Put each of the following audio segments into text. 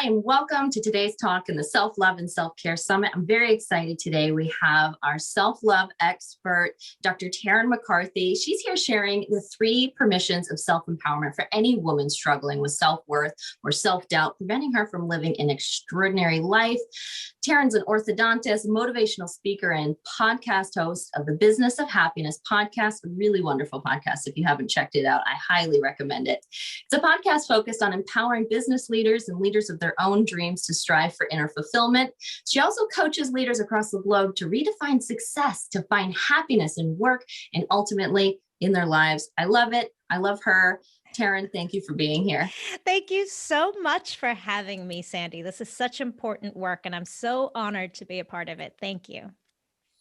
Hi, and welcome to today's talk in the Self-Love and Self-Care Summit. I'm very excited today. We have our self-love expert, Dr. Taryn McCarthy. She's here sharing the 3 permissions of self-empowerment for any woman struggling with self-worth or self-doubt, preventing her from living an extraordinary life. Taryn's an orthodontist, motivational speaker, and podcast host of the Business of Happiness podcast, a really wonderful podcast. If you haven't checked it out, I highly recommend it. It's a podcast focused on empowering business leaders and leaders of their own dreams to strive for inner fulfillment. She also coaches leaders across the globe to redefine success, to find happiness in work, and ultimately in their lives. I love it. I love her. Taryn, thank you for being here. Thank you so much for having me, Sandy. This is such important work, and I'm so honored to be a part of it. Thank you.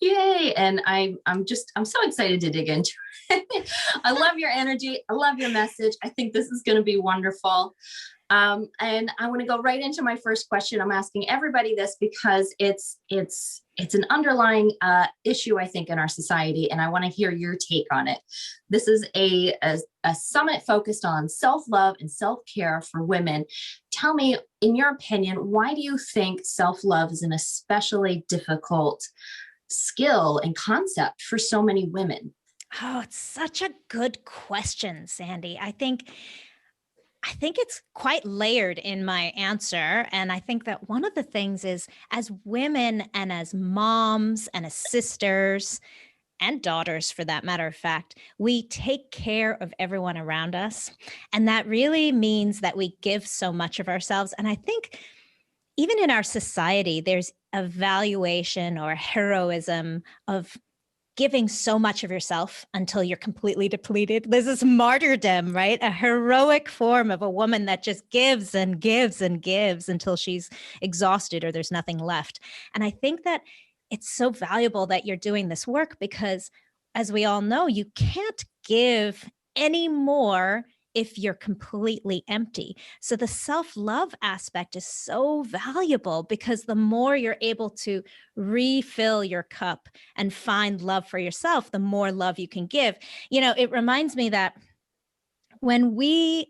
Yay. And I'm so excited to dig into it. I love your energy. I love your message. I think this is going to be wonderful. And I want to go right into my first question. I'm asking everybody this because it's an underlying issue, I think, in our society, and I want to hear your take on it. This is a summit focused on self-love and self-care for women. Tell me, in your opinion, why do you think self-love is an especially difficult skill and concept for so many women? Oh, it's such a good question, Sandy. I think it's quite layered in my answer. And I think that one of the things is, as women and as moms and as sisters and daughters, for that matter of fact, we take care of everyone around us. And that really means that we give so much of ourselves. And I think even in our society, there's a valuation or heroism of giving so much of yourself until you're completely depleted. There's this martyrdom, right? A heroic form of a woman that just gives and gives and gives until she's exhausted or there's nothing left. And I think that it's so valuable that you're doing this work because, as we all know, you can't give any more if you're completely empty. So the self-love aspect is so valuable because the more you're able to refill your cup and find love for yourself, the more love you can give. You know, it reminds me that when we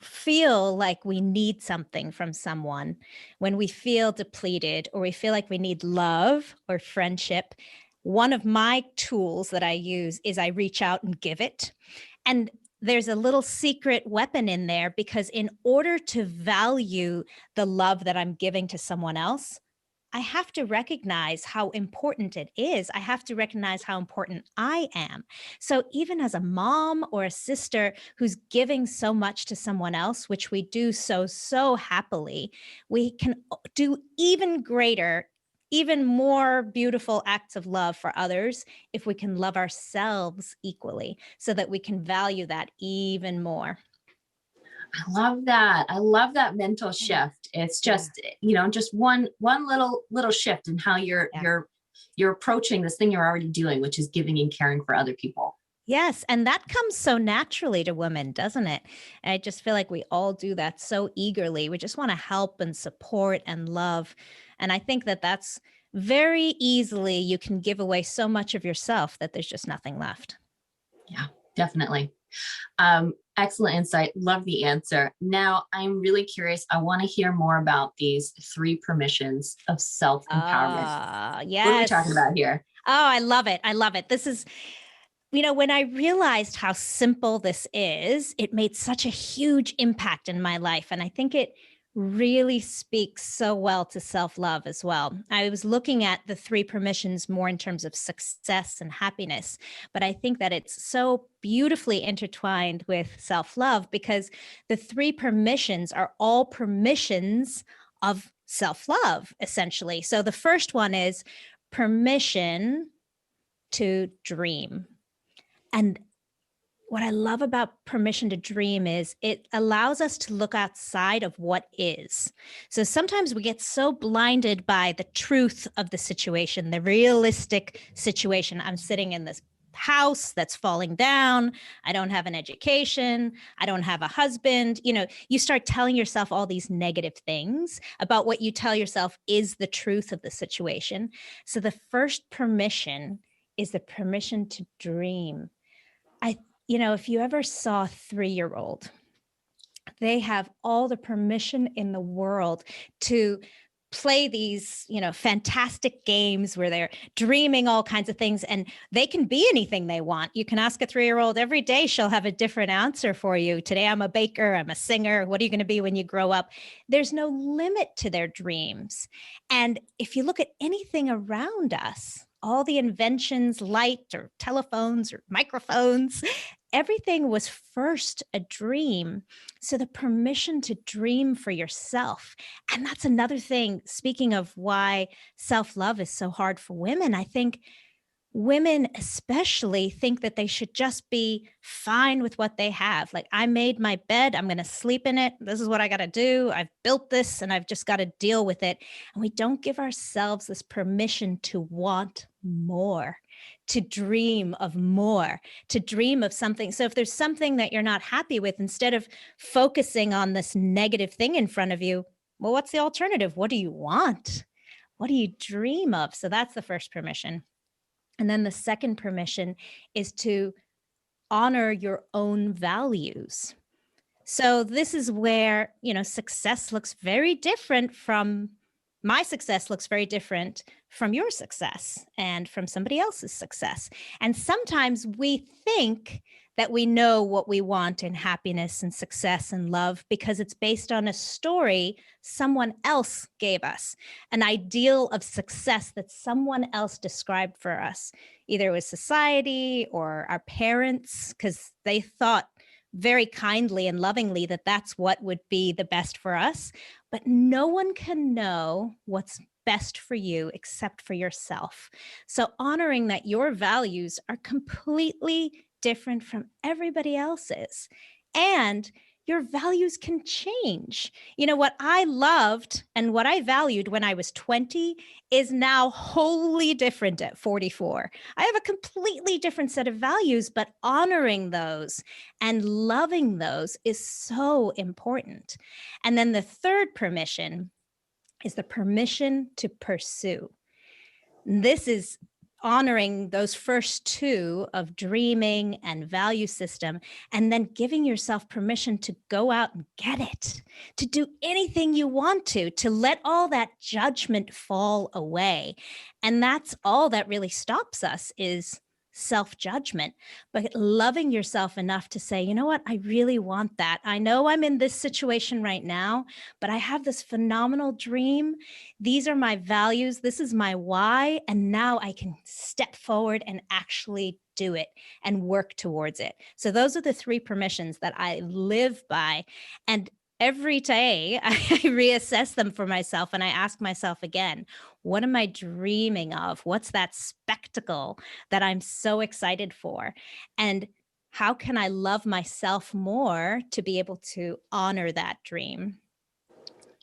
feel like we need something from someone, when we feel depleted or we feel like we need love or friendship, one of my tools that I use is I reach out and give it. And there's a little secret weapon in there because in order to value the love that I'm giving to someone else, I have to recognize how important it is. I have to recognize how important I am. So even as a mom or a sister who's giving so much to someone else, which we do so happily, we can do even greater, even more beautiful acts of love for others if we can love ourselves equally so that we can value that even more. I love that. I love that mental shift. It's just, just one little shift in how you're approaching this thing you're already doing, which is giving and caring for other people. Yes. And that comes so naturally to women, doesn't it? I just feel like we all do that so eagerly. We just want to help and support and love. And I think that that's very easily, you can give away so much of yourself that there's just nothing left. Yeah, definitely. Excellent insight. Love the answer. Now, I'm really curious. I want to hear more about these 3 permissions of self-empowerment. Yes. What are we talking about here? Oh, I love it. I love it. This is, when I realized how simple this is, it made such a huge impact in my life. And I think it really speaks so well to self-love as well. I was looking at the 3 permissions more in terms of success and happiness, but I think that it's so beautifully intertwined with self-love because the 3 permissions are all permissions of self-love, essentially. So the first one is permission to dream. And what I love about permission to dream is it allows us to look outside of what is. So sometimes we get so blinded by the truth of the situation, the realistic situation. I'm sitting in this house that's falling down. I don't have an education. I don't have a husband. You start telling yourself all these negative things about what you tell yourself is the truth of the situation. So the first permission is the permission to dream. If you ever saw a 3-year-old they have all the permission in the world to play these, fantastic games where they're dreaming all kinds of things, and they can be anything they want. You can ask a 3-year-old every day, she'll have a different answer for you. Today, I'm a baker, I'm a singer. What are you going to be when you grow up? There's no limit to their dreams. And if you look at anything around us, all the inventions, light or telephones or microphones, everything was first a dream. So the permission to dream for yourself. And that's another thing, speaking of why self-love is so hard for women, I think women especially think that they should just be fine with what they have. Like, I made my bed, I'm going to sleep in it. This is what I got to do. I've built this and I've just got to deal with it. And we don't give ourselves this permission to want more, to dream of more, to dream of something. So if there's something that you're not happy with, instead of focusing on this negative thing in front of you, well, what's the alternative? What do you want? What do you dream of? So that's the first permission. And then the second permission is to honor your own values. So this is where, success looks very different from my success looks very different from your success and from somebody else's success. And sometimes we think that we know what we want in happiness and success and love because it's based on a story someone else gave us, an ideal of success that someone else described for us. Either it was society or our parents, because they thought very kindly and lovingly that that's what would be the best for us. But no one can know what's best for you except for yourself. So honoring that your values are completely different from everybody else's, and your values can change. What I loved and what I valued when I was 20 is now wholly different at 44. I have a completely different set of values, but honoring those and loving those is so important. And then the third permission is the permission to pursue. This is honoring those first two of dreaming and value system, and then giving yourself permission to go out and get it, to do anything you want to let all that judgment fall away. And that's all that really stops us is self-judgment, but loving yourself enough to say, you know what, I really want that. I know I'm in this situation right now, but I have this phenomenal dream. These are my values. This is my why. And now I can step forward and actually do it and work towards it. So those are the three permissions that I live by. And every day I reassess them for myself and I ask myself again, what am I dreaming of? What's that spectacle that I'm so excited for? And how can I love myself more to be able to honor that dream?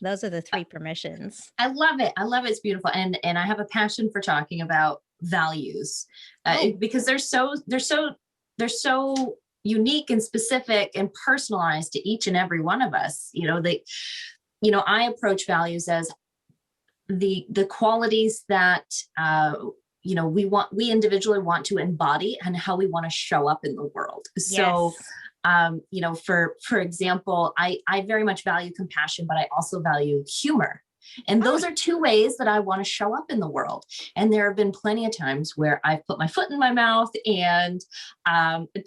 Those are the three permissions. I love it. I love it. It's beautiful. And I have a passion for talking about values because they're so unique and specific and personalized to each and every one of us. I approach values as the qualities that we individually want to embody and how we want to show up in the world. So for example, I very much value compassion, but I also value humor. And those are two ways that I want to show up in the world. And there have been plenty of times where I've put my foot in my mouth and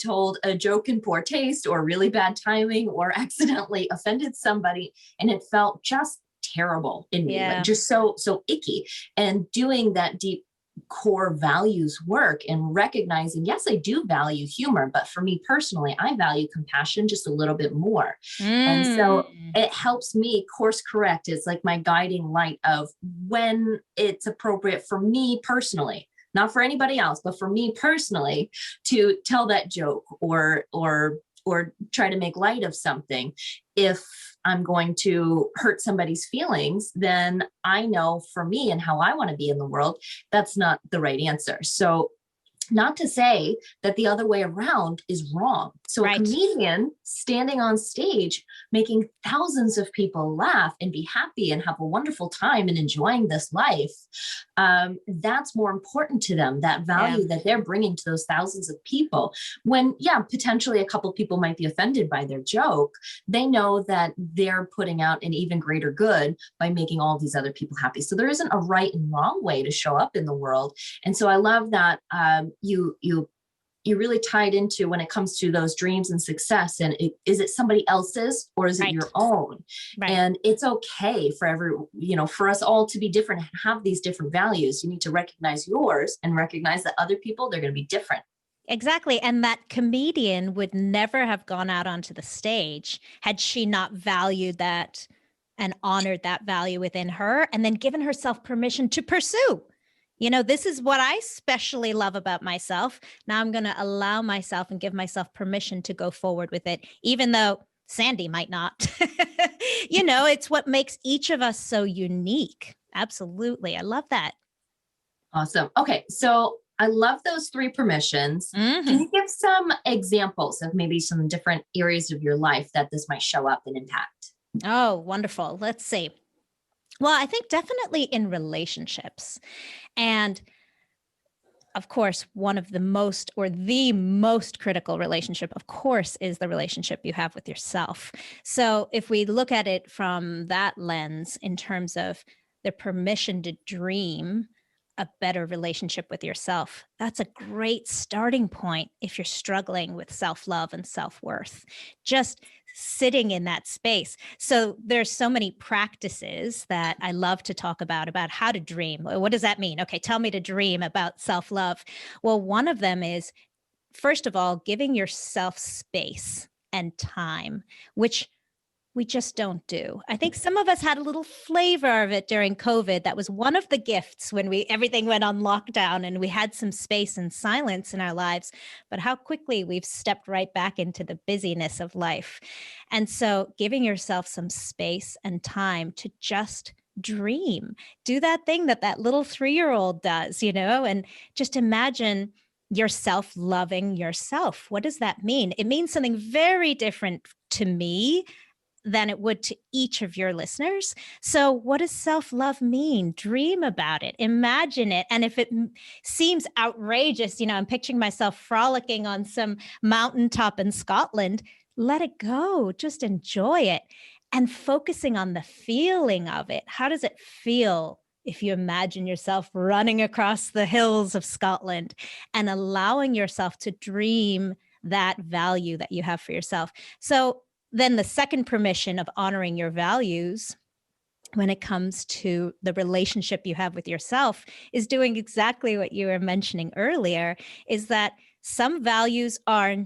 told a joke in poor taste or really bad timing or accidentally offended somebody. And it felt just terrible in me, like just so icky. And doing that deep core values work and recognizing, yes, I do value humor, but for me personally, I value compassion just a little bit more. And so it helps me course correct. It's like my guiding light of when it's appropriate for me personally, not for anybody else, but for me personally to tell that joke or try to make light of something. If I'm going to hurt somebody's feelings, then I know for me and how I want to be in the world, that's not the right answer. So Not to say that the other way around is wrong. So a Right. comedian standing on stage, making thousands of people laugh and be happy and have a wonderful time and enjoying this life, that's more important to them, that Yeah. value that they're bringing to those thousands of people. When, yeah, potentially a couple people might be offended by their joke, they know that they're putting out an even greater good by making all these other people happy. So there isn't a right and wrong way to show up in the world. And so I love that you really tied into when it comes to those dreams and success, and is it somebody else's or is it Right. your own? Right. And it's okay for for us all to be different and have these different values. You need to recognize yours and recognize that other people, they're going to be different. Exactly. And that comedian would never have gone out onto the stage had she not valued that and honored that value within her and then given herself permission to pursue. This is what I especially love about myself. Now I'm going to allow myself and give myself permission to go forward with it, even though Sandy might not. It's what makes each of us so unique. Absolutely. I love that. Awesome. Okay. So I love those three permissions. Mm-hmm. Can you give some examples of maybe some different areas of your life that this might show up and impact? Oh, wonderful. Let's see. Well, I think definitely in relationships. And of course, one of the most critical relationship, of course, is the relationship you have with yourself. So if we look at it from that lens in terms of the permission to dream a better relationship with yourself, that's a great starting point if you're struggling with self-love and self-worth. Just sitting in that space. So there's so many practices that I love to talk about how to dream. What does that mean? Okay, tell me to dream about self-love. Well, one of them is, first of all, giving yourself space and time, which we just don't do. I think some of us had a little flavor of it during COVID. That was one of the gifts when everything went on lockdown and we had some space and silence in our lives, but how quickly we've stepped right back into the busyness of life. And so giving yourself some space and time to just dream, do that thing that little 3-year-old does, and just imagine yourself loving yourself. What does that mean? It means something very different to me than it would to each of your listeners. So what does self-love mean? Dream about it, imagine it. And if it seems outrageous, I'm picturing myself frolicking on some mountaintop in Scotland, let it go, just enjoy it. And focusing on the feeling of it. How does it feel if you imagine yourself running across the hills of Scotland and allowing yourself to dream that value that you have for yourself? So then the second permission of honoring your values when it comes to the relationship you have with yourself is doing exactly what you were mentioning earlier, is that some values are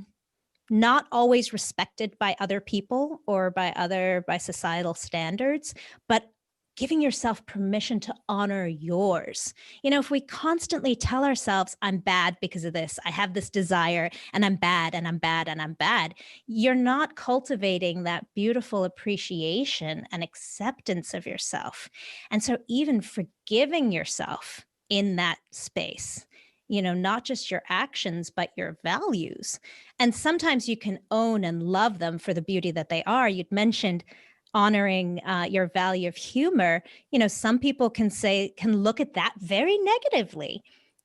not always respected by other people or by societal standards, but giving yourself permission to honor yours. If we constantly tell ourselves, I'm bad because of this, I have this desire, and I'm bad, and I'm bad, and I'm bad, you're not cultivating that beautiful appreciation and acceptance of yourself. And so even forgiving yourself in that space, not just your actions, but your values. And sometimes you can own and love them for the beauty that they are. You'd mentioned honoring your value of humor. Some people can look at that very negatively.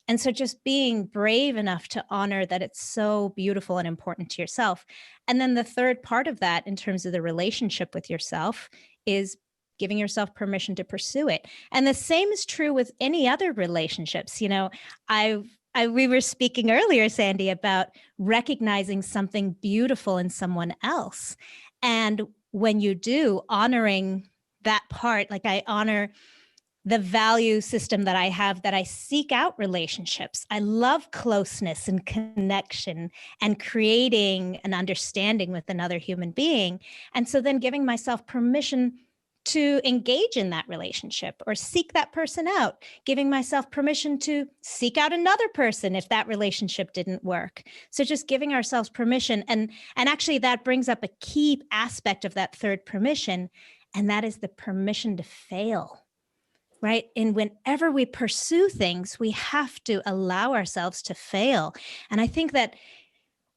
And so just being brave enough to honor that it's so beautiful and important to yourself. And then the third part of that in terms of the relationship with yourself is giving yourself permission to pursue it. And the same is true with any other relationships. We were speaking earlier, Sandy, about recognizing something beautiful in someone else. And when you do, honoring that part, like I honor the value system that I have, that I seek out relationships. I love closeness and connection and creating an understanding with another human being. And so then giving myself permission to engage in that relationship or seek that person out, giving myself permission to seek out another person if that relationship didn't work. So just giving ourselves permission. And actually that brings up a key aspect of that third permission, and that is the permission to fail. right? And whenever we pursue things, we have to allow ourselves to fail. And I think that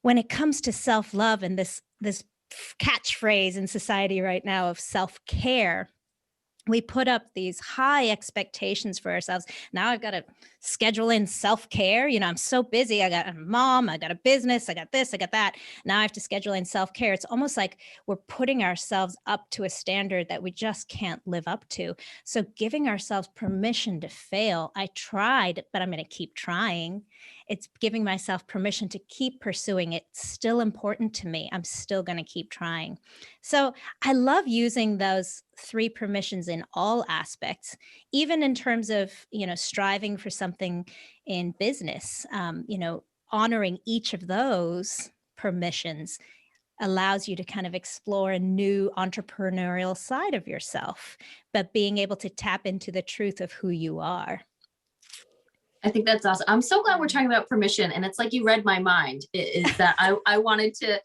when it comes to self-love and this catchphrase in society right now of self-care, we put up these high expectations for ourselves. Now I've got to schedule in self-care. I'm so busy. I got a mom, I got a business, I got this, I got that. Now I have to schedule in self-care. It's almost like we're putting ourselves up to a standard that we just can't live up to. So giving ourselves permission to fail. I tried, but I'm going to keep trying. It's giving myself permission to keep pursuing it. It's still important to me. I'm still going to keep trying. So I love using those 3 permissions in all aspects, even in terms of, striving for something in business. Honoring each of those permissions allows you to kind of explore a new entrepreneurial side of yourself, but being able to tap into the truth of who you are. I think that's awesome. I'm so glad we're talking about permission. And it's like you read my mind, is that I wanted to,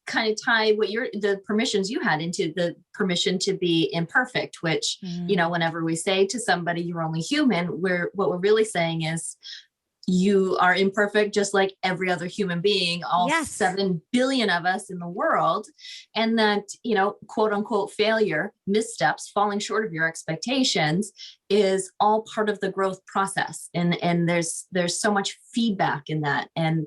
kind of tie the permissions you had into the permission to be imperfect, which, whenever we say to somebody, you're only human, what we're really saying is, you are imperfect, just like every other human being, all Yes. 7 billion of us in the world. And that, quote unquote, failure, missteps, falling short of your expectations is all part of the growth process. And there's so much feedback in that and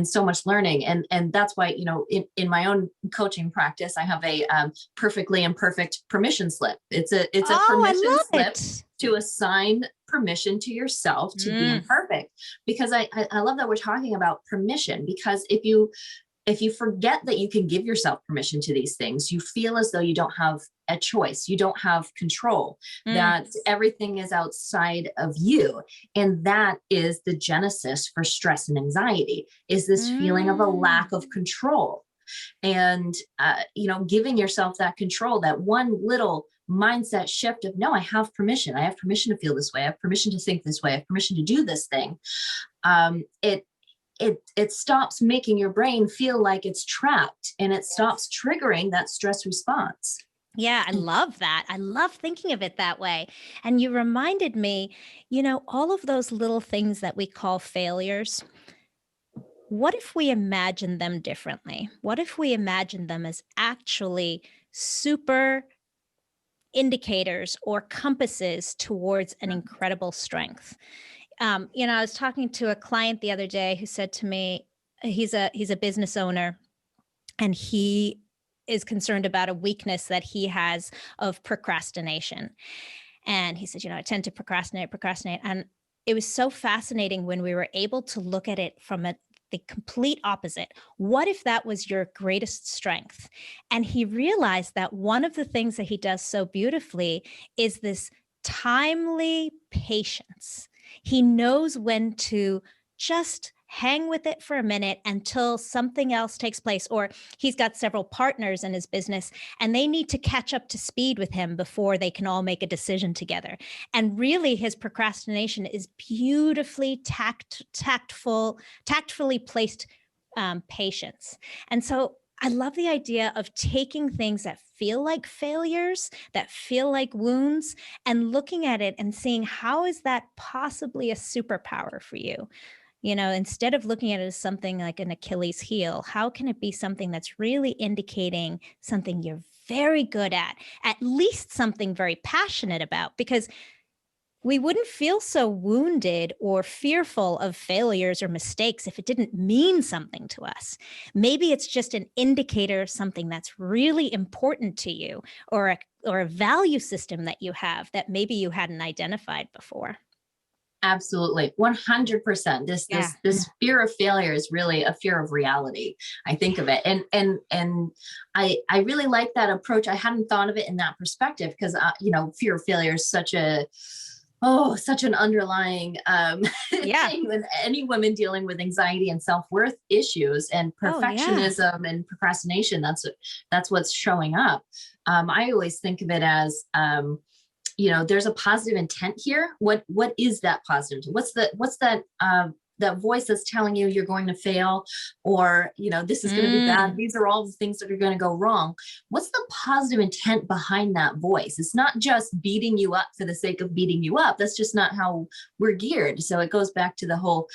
so much learning. And that's why, in my own coaching practice, I have a perfectly imperfect permission slip. It's a permission slip to assign permission to yourself to be imperfect. Because I love that we're talking about permission, because if you forget that you can give yourself permission to these things, you feel as though you don't have a choice, you don't have control, that everything is outside of you. And that is the genesis for stress and anxiety, is this feeling of a lack of control. And, giving yourself that control, that one little mindset shift of, no, I have permission. I have permission to feel this way. I have permission to think this way. I have permission to do this thing. It stops making your brain feel like it's trapped, and it stops triggering that stress response. Yeah, I love that. I love thinking of it that way. And you reminded me, all of those little things that we call failures. What if we imagine them differently? What if we imagine them as actually super indicators or compasses towards an incredible strength? I was talking to a client the other day who said to me, he's a business owner, and he is concerned about a weakness that he has of procrastination. And he said, I tend to procrastinate. And it was so fascinating when we were able to look at it from the complete opposite. What if that was your greatest strength? And he realized that one of the things that he does so beautifully is this timely patience. He knows when to just hang with it for a minute until something else takes place, or he's got several partners in his business and they need to catch up to speed with him before they can all make a decision together. And really his procrastination is beautifully tactfully placed patience. And so I love the idea of taking things that feel like failures, that feel like wounds, and looking at it and seeing, how is that possibly a superpower for you? Instead of looking at it as something like an Achilles heel, how can it be something that's really indicating something you're very good at least something very passionate about? Because we wouldn't feel so wounded or fearful of failures or mistakes if it didn't mean something to us. Maybe it's just an indicator of something that's really important to you, or a value system that you have that maybe you hadn't identified before. Absolutely. 100%. This fear of failure is really a fear of reality. I think of it. And I really like that approach. I hadn't thought of it in that perspective, because, fear of failure is such an underlying thing with any woman dealing with anxiety and self-worth issues and perfectionism and procrastination. That's what's showing up. I always think of it as, there's a positive intent here. What is that positive intent? What's that that voice that's telling you you're going to fail, or, this is going to be bad. These are all the things that are going to go wrong. What's the positive intent behind that voice? It's not just beating you up for the sake of beating you up. That's just not how we're geared. So it goes back to the whole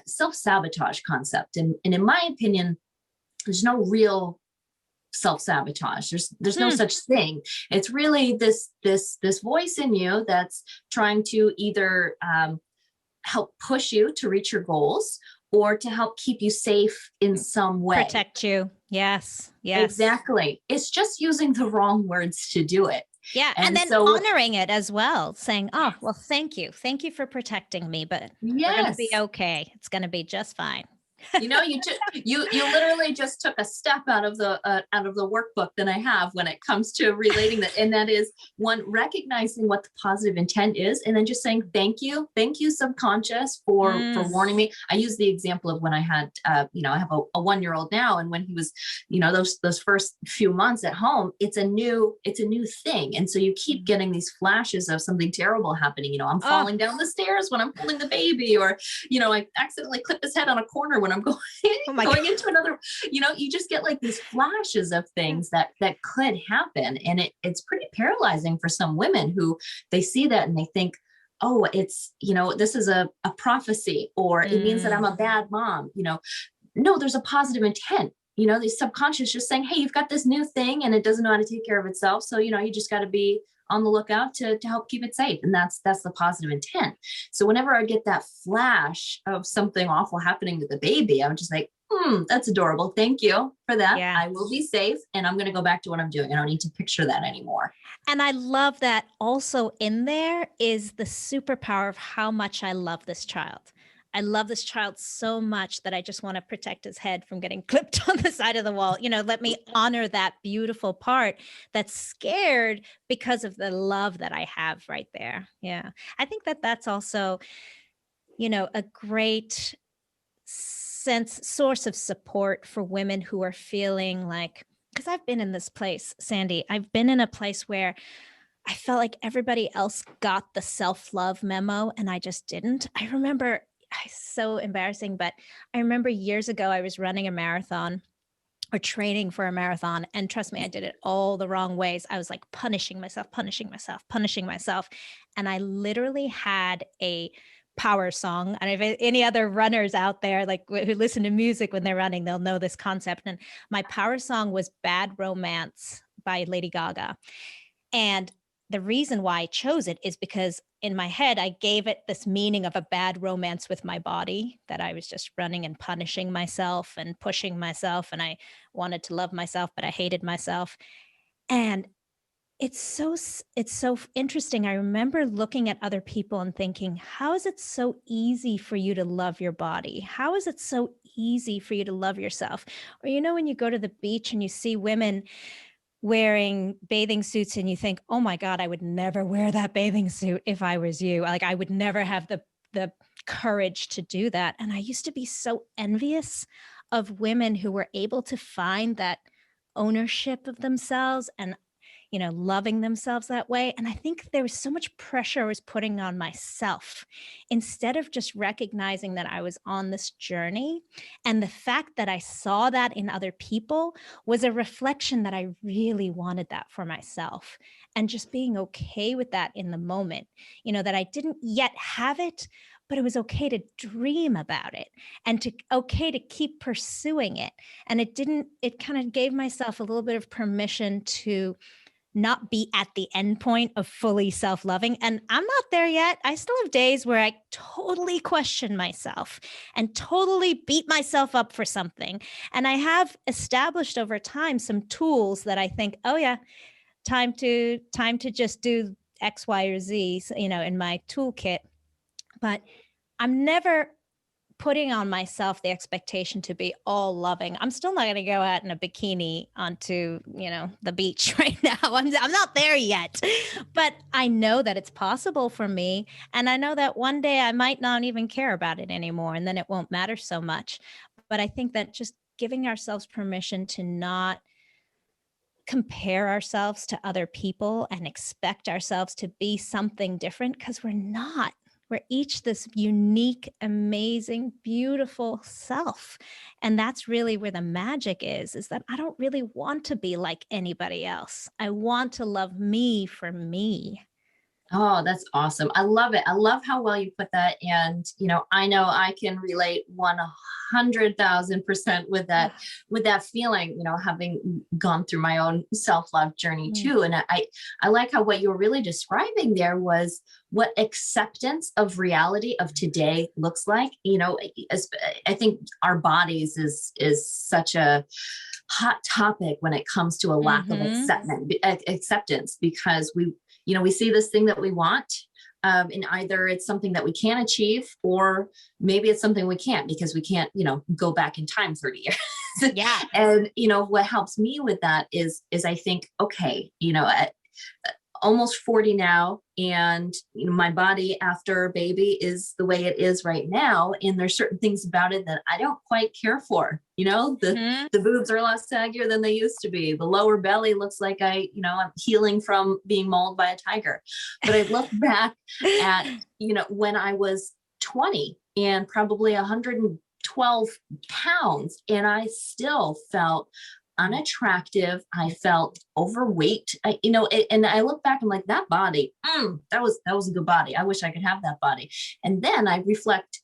self-sabotage concept. And in my opinion, there's no real self-sabotage. There's no such thing. It's really this voice in you that's trying to either help push you to reach your goals, or to help keep you safe in some way. Protect you. Yes. Exactly. It's just using the wrong words to do it. Yeah. And then honoring it as well, saying, oh, well, thank you. Thank you for protecting me, but we're going to be okay. It's going to be just fine. You literally just took a step out of the workbook that I have when it comes to relating that. And that is, one, recognizing what the positive intent is, and then just saying, thank you subconscious for warning me. I use the example of when I had, I have a 1-year-old now. And when he was, those first few months at home, it's a new thing. And so you keep getting these flashes of something terrible happening. I'm falling down the stairs when I'm pulling the baby, or, I accidentally clip his head on a corner when I'm going into another, you just get like these flashes of things that could happen. And it's pretty paralyzing for some women who they see that and they think, oh, it's, this is a prophecy, or it means that I'm a bad mom. No, there's a positive intent. The subconscious just saying, hey, you've got this new thing and it doesn't know how to take care of itself. So, you just got to be on the lookout to help keep it safe. And that's the positive intent. So whenever I get that flash of something awful happening to the baby, I'm just like, that's adorable. Thank you for that. Yeah. I will be safe, and I'm going to go back to what I'm doing. I don't need to picture that anymore. And I love that also in there is the superpower of how much I love this child. I love this child so much that I just want to protect his head from getting clipped on the side of the wall. Let me honor that beautiful part that's scared because of the love that I have right there. Yeah. I think that's also, a great source of support for women who are feeling like, because I've been in this place, Sandy, I've been in a place where I felt like everybody else got the self-love memo and I just didn't. I remember, so embarrassing, but I remember years ago, I was running a marathon or training for a marathon. And trust me, I did it all the wrong ways. I was like punishing myself. And I literally had a power song. And if any other runners out there, like who listen to music when they're running, they'll know this concept. And my power song was Bad Romance by Lady Gaga. And the reason why I chose it is because in my head, I gave it this meaning of a bad romance with my body, that I was just running and punishing myself and pushing myself. And I wanted to love myself, but I hated myself. And it's so interesting. I remember looking at other people and thinking, how is it so easy for you to love your body? How is it so easy for you to love yourself? Or, when you go to the beach and you see women wearing bathing suits and you think, oh my God, I would never wear that bathing suit if I was you. Like I would never have the courage to do that. And I used to be so envious of women who were able to find that ownership of themselves and loving themselves that way. And I think there was so much pressure I was putting on myself instead of just recognizing that I was on this journey. And the fact that I saw that in other people was a reflection that I really wanted that for myself, and just being okay with that in the moment, that I didn't yet have it, but it was okay to dream about it and okay to keep pursuing it. And it kind of gave myself a little bit of permission to not be at the end point of fully self-loving. And I'm not there yet. I still have days where I totally question myself and totally beat myself up for something. And I have established over time some tools that I think, oh yeah, time to just do X, Y, or Z, in my toolkit. But I'm never putting on myself the expectation to be all loving. I'm still not going to go out in a bikini onto, the beach right now. I'm not there yet, but I know that it's possible for me. And I know that one day I might not even care about it anymore, and then it won't matter so much. But I think that just giving ourselves permission to not compare ourselves to other people and expect ourselves to be something different, because we're not. We're each this unique, amazing, beautiful self. And that's really where the magic is that I don't really want to be like anybody else. I want to love me for me. Oh, that's awesome. I love it. I love how well you put that. And, I know I can relate 100,000% with that feeling, having gone through my own self-love journey Mm. too. And I like how what you were really describing there was what acceptance of reality of today looks like. I think our bodies is such a hot topic when it comes to a lack of Mhm. acceptance, because we see this thing that we want, and either it's something that we can achieve, or maybe it's something we can't, because we can't go back in time 30 years. Yeah. And what helps me with that is I think, okay, at almost 40 now, and my body after baby is the way it is right now, and there's certain things about it that I don't quite care for. Mhm. The boobs are a lot saggier than they used to be. The lower belly looks like I'm healing from being mauled by a tiger. But I look back at when I was 20 and probably 112 pounds, and I still felt unattractive. I felt overweight. And I look back, I'm like, that body, that was a good body. I wish I could have that body. And then I reflect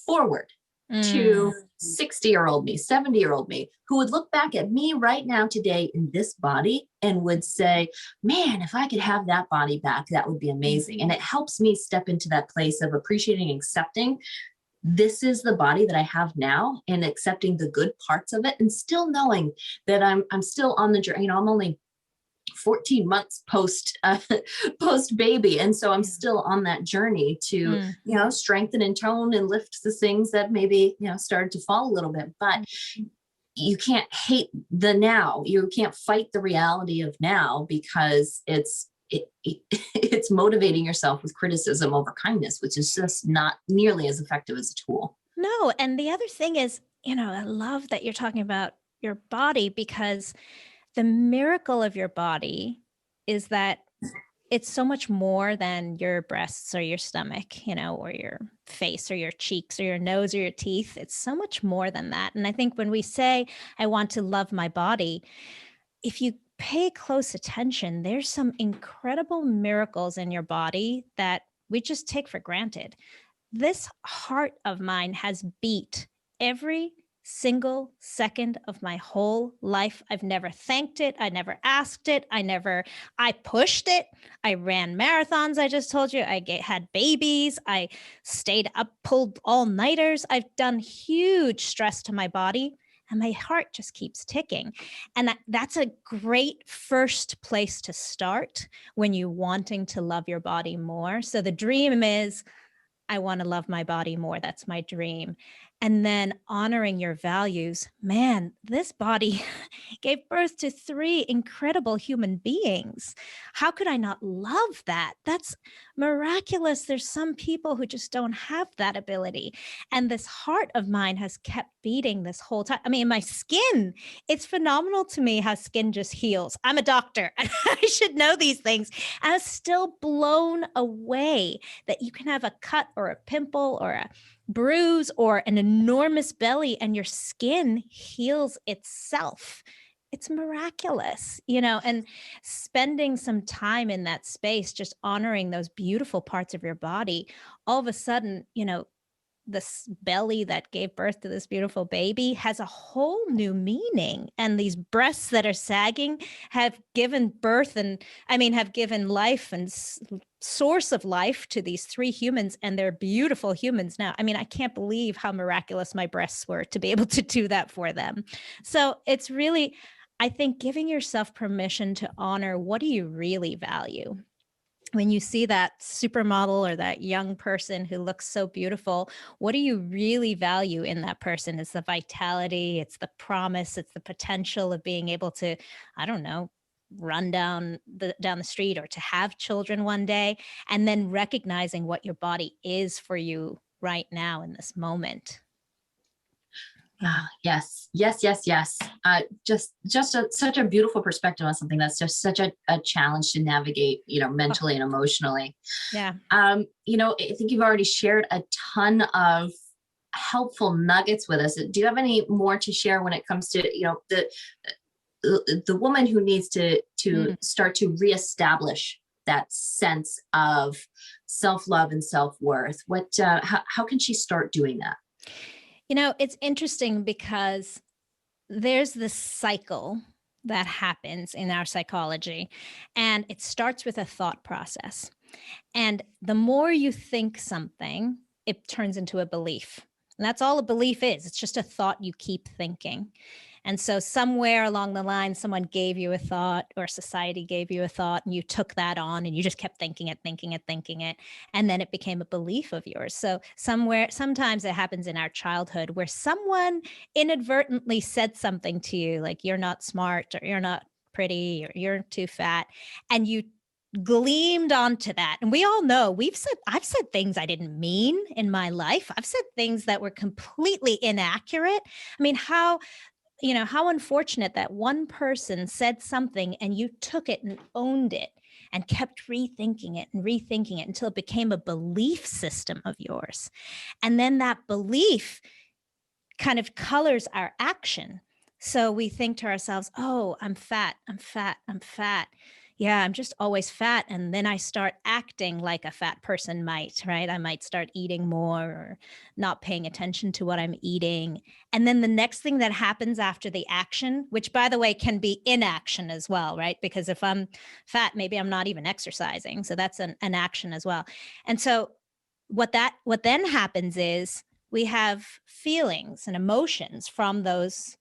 forward Mm. to 60-year-old me, 70-year-old me, who would look back at me right now today in this body and would say, man, if I could have that body back, that would be amazing. And it helps me step into that place of appreciating and accepting this is the body that I have now, and accepting the good parts of it, and still knowing that I'm still on the journey. I'm only 14 months post baby, and so I'm Yeah. still on that journey to Mm. strengthen and tone and lift the things that maybe started to fall a little bit. But you can't hate the now. You can't fight the reality of now, because it's motivating yourself with criticism over kindness, which is just not nearly as effective as a tool. No, and the other thing is, I love that you're talking about your body, because the miracle of your body is that it's so much more than your breasts or your stomach, or your face or your cheeks or your nose or your teeth. It's so much more than that. And I think when we say, I want to love my body, if you pay close attention, there's some incredible miracles in your body that we just take for granted. This heart of mine has beat every single second of my whole life. I've never thanked it. I never asked it. I pushed it. I ran marathons. I just told you had babies. I stayed up, pulled all nighters. I've done huge stress to my body, and my heart just keeps ticking. And that's a great first place to start when you're wanting to love your body more. So the dream is, I want to love my body more. That's my dream. And then honoring your values. Man, this body gave birth to three incredible human beings. How could I not love that? That's miraculous. There's some people who just don't have that ability. And this heart of mine has kept beating this whole time. I mean, my skin, it's phenomenal to me how skin just heals. I'm a doctor. I should know these things. I was still blown away that you can have a cut or a pimple or a bruise or an enormous belly and your skin heals itself. It's miraculous, and spending some time in that space, just honoring those beautiful parts of your body, all of a sudden, this belly that gave birth to this beautiful baby has a whole new meaning. And these breasts that are sagging have given birth have given life and source of life to these three humans, and they're beautiful humans now. I can't believe how miraculous my breasts were to be able to do that for them. So it's really, I think, giving yourself permission to honor, what do you really value? When you see that supermodel or that young person who looks so beautiful, what do you really value in that person? It's the vitality, it's the promise, it's the potential of being able to, I don't know, run down the street or to have children one day, and then recognizing what your body is for you right now in this moment. Yeah. Yes, yes, yes, yes. Such a beautiful perspective on something that's just such a challenge to navigate, Oh, mentally and emotionally. yeah. I think you've already shared a ton of helpful nuggets with us. Do you have any more to share when it comes to, the woman who needs to Mm. start to reestablish that sense of self-love and self-worth? How can she start doing that? It's interesting because there's this cycle that happens in our psychology, and it starts with a thought process. And the more you think something, it turns into a belief. And that's all a belief is. It's just a thought you keep thinking. And so somewhere along the line, someone gave you a thought or society gave you a thought and you took that on and you just kept thinking it, thinking it, thinking it. And then it became a belief of yours. So sometimes it happens in our childhood where someone inadvertently said something to you, like you're not smart or you're not pretty or you're too fat. And you gleamed onto that. And we all know I've said things I didn't mean in my life. I've said things that were completely inaccurate. I mean, how unfortunate that one person said something and you took it and owned it and kept rethinking it and rethinking it until it became a belief system of yours. And then that belief kind of colors our action. So we think to ourselves, oh, I'm fat, I'm fat, I'm fat. Yeah, I'm just always fat. And then I start acting like a fat person might, right? I might start eating more or not paying attention to what I'm eating. And then the next thing that happens after the action, which by the way can be inaction as well, right? Because if I'm fat, maybe I'm not even exercising. So that's an action as well. And so what then happens is we have feelings and emotions from those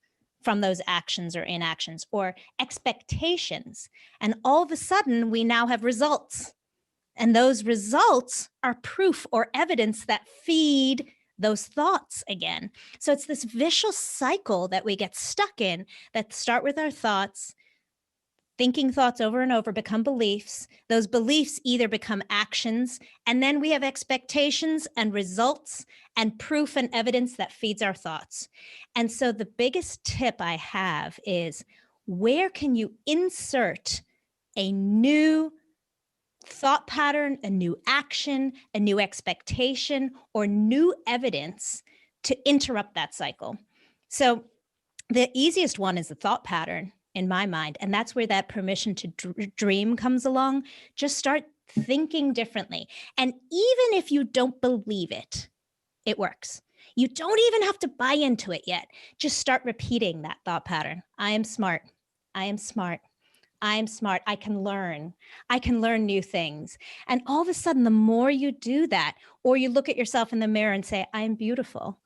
actions or inactions or expectations. And all of a sudden, we now have results. And those results are proof or evidence that feed those thoughts again. So it's this vicious cycle that we get stuck in that start with our thoughts. Thinking thoughts over and over become beliefs. Those beliefs either become actions, and then we have expectations and results and proof and evidence that feeds our thoughts. And so the biggest tip I have is, where can you insert a new thought pattern, a new action, a new expectation, or new evidence to interrupt that cycle? So the easiest one is the thought pattern in my mind. And that's where that permission to dream comes along. Just start thinking differently. And even if you don't believe it, it works. You don't even have to buy into it yet. Just start repeating that thought pattern. I am smart. I am smart. I am smart. I can learn. I can learn new things. And all of a sudden, the more you do that, or you look at yourself in the mirror and say, I am beautiful.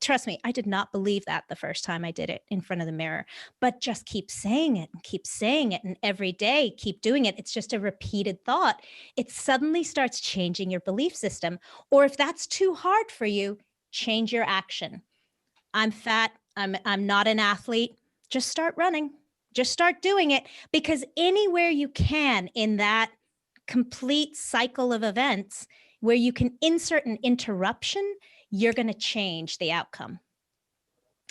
Trust me, I did not believe that the first time I did it in front of the mirror, but just keep saying it and keep saying it. And every day, keep doing it. It's just a repeated thought. It suddenly starts changing your belief system. Or if that's too hard for you, change your action. I'm fat. I'm not an athlete. Just start running. Just start doing it, because anywhere you can in that complete cycle of events where you can insert an interruption, you're going to change the outcome.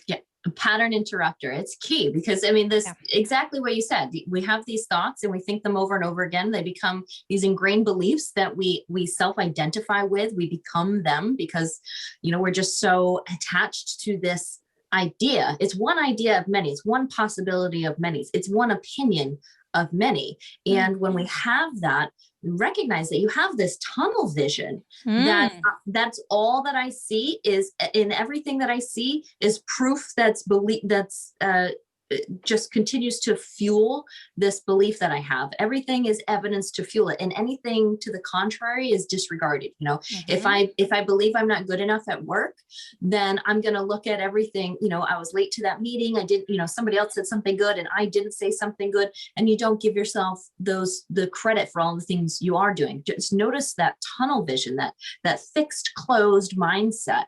Yeah, a pattern interrupter. It's key because, I mean, this exactly what you said. We have these thoughts and we think them over and over again. They become these ingrained beliefs that we self-identify with. We become them because, we're just so attached to this idea. It's one idea of many. It's one possibility of many. It's one opinion of many. And when we have that, recognize that you have this tunnel vision, that that's all that I see is, in everything that I see is proof that's just continues to fuel this belief that I have. Everything is evidence to fuel it, and anything to the contrary is disregarded. If I believe I'm not good enough at work, then I'm going to look at everything. I was late to that meeting. I didn't, somebody else said something good and I didn't say something good. And you don't give yourself the credit for all the things you are doing. Just notice that tunnel vision, that fixed, closed mindset.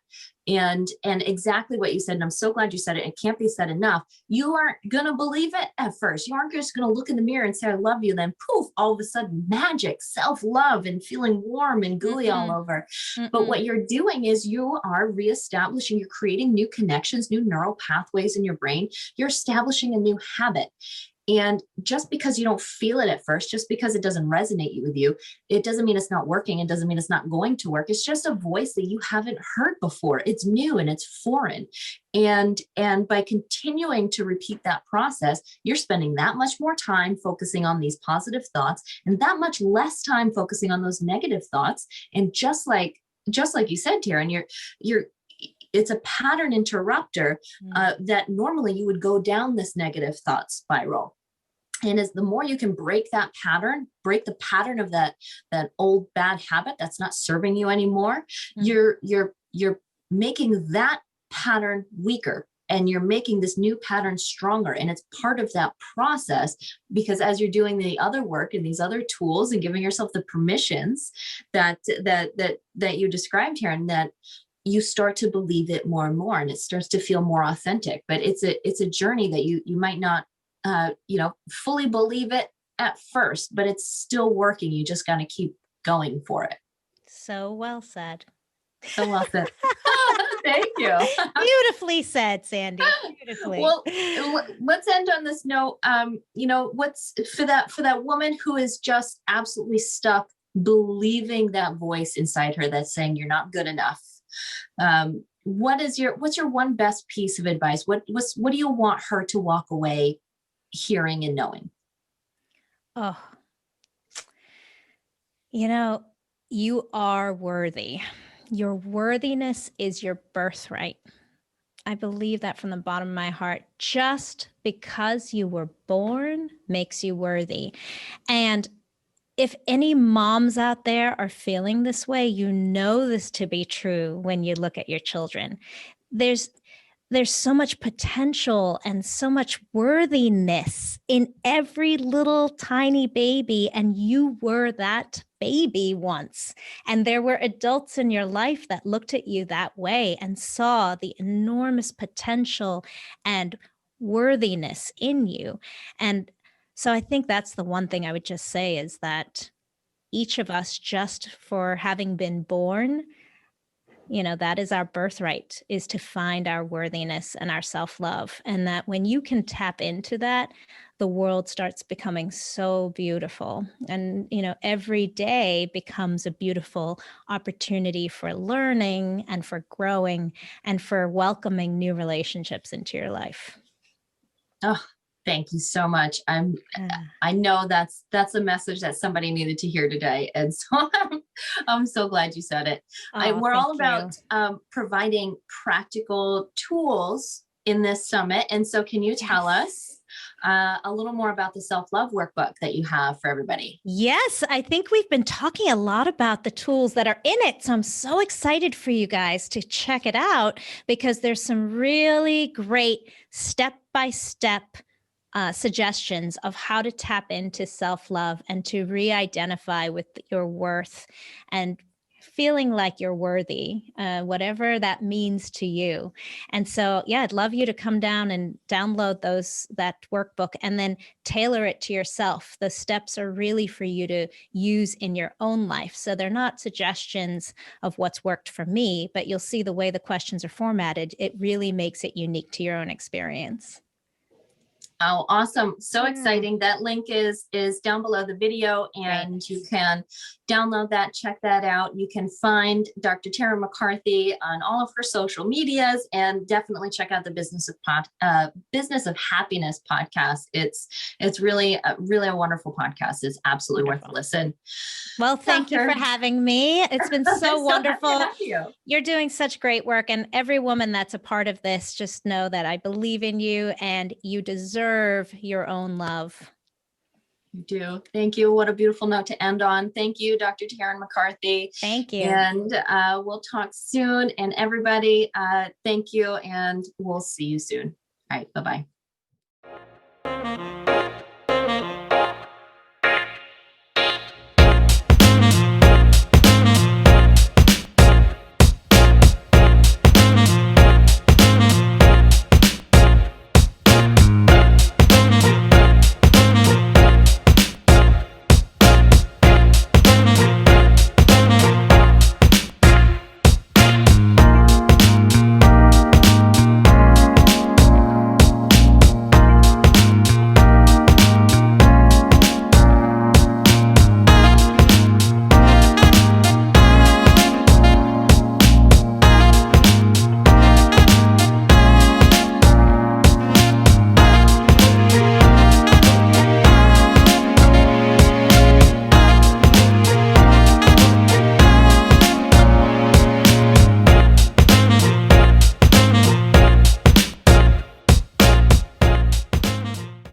And exactly what you said, and I'm so glad you said it. It can't be said enough. You aren't going to believe it at first. You aren't just going to look in the mirror and say, I love you. Then poof, all of a sudden magic, self-love and feeling warm and gooey all over. But what you're doing is you are reestablishing, you're creating new connections, new neural pathways in your brain. You're establishing a new habit. And just because you don't feel it at first, just because it doesn't resonate with you, it doesn't mean it's not working. It doesn't mean it's not going to work. It's just a voice that you haven't heard before. It's new and it's foreign. And by continuing to repeat that process, you're spending that much more time focusing on these positive thoughts and that much less time focusing on those negative thoughts. And just like you said, Taryn, it's a pattern interrupter that normally you would go down this negative thought spiral. And as the more you can break that pattern, break the pattern of that old bad habit that's not serving you anymore, you're making that pattern weaker. And you're making this new pattern stronger. And it's part of that process, because as you're doing the other work and these other tools and giving yourself the permissions that you described here, and that you start to believe it more and more, and it starts to feel more authentic. But it's a journey that you might not fully believe it at first, but it's still working. You just got to keep going for it. So well said. So well said. Thank you. Beautifully said, Sandy. Beautifully. Well, let's end on this note. What's for that woman who is just absolutely stuck believing that voice inside her that's saying you're not good enough. What's your one best piece of advice? What do you want her to walk away hearing and knowing? Oh, you are worthy. Your worthiness is your birthright. I believe that from the bottom of my heart. Just because you were born makes you worthy. And if any moms out there are feeling this way, you know this to be true when you look at your children. There's so much potential and so much worthiness in every little tiny baby. And you were that baby once. And there were adults in your life that looked at you that way and saw the enormous potential and worthiness in you. And so I think that's the one thing I would just say, is that each of us, just for having been born, that is our birthright, is to find our worthiness and our self-love. And that when you can tap into that, the world starts becoming so beautiful. And, every day becomes a beautiful opportunity for learning and for growing and for welcoming new relationships into your life. Oh, thank you so much. I know that's a message that somebody needed to hear today. And so I'm so glad you said it. We're all about providing practical tools in this summit. And so can you tell us a little more about the self-love workbook that you have for everybody? Yes, I think we've been talking a lot about the tools that are in it. So I'm so excited for you guys to check it out, because there's some really great step-by-step suggestions of how to tap into self-love and to re-identify with your worth and feeling like you're worthy, whatever that means to you. And so, I'd love you to come down and download that workbook and then tailor it to yourself. The steps are really for you to use in your own life. So they're not suggestions of what's worked for me, but you'll see the way the questions are formatted. It really makes it unique to your own experience. Oh, awesome. So exciting. That link is down below the video, and you can download that, check that out. You can find Dr. Taryn McCarthy on all of her social medias, and definitely check out the Business of Happiness podcast. It's really a wonderful podcast. It's absolutely worth a listen. Well, thank you for having me. It's been so wonderful. You're doing such great work, and every woman that's a part of this, just know that I believe in you and you deserve your own love. You do. Thank you. What a beautiful note to end on. Thank you, Dr. Taryn McCarthy. Thank you. And we'll talk soon. And everybody, thank you. And we'll see you soon. All right. Bye-bye.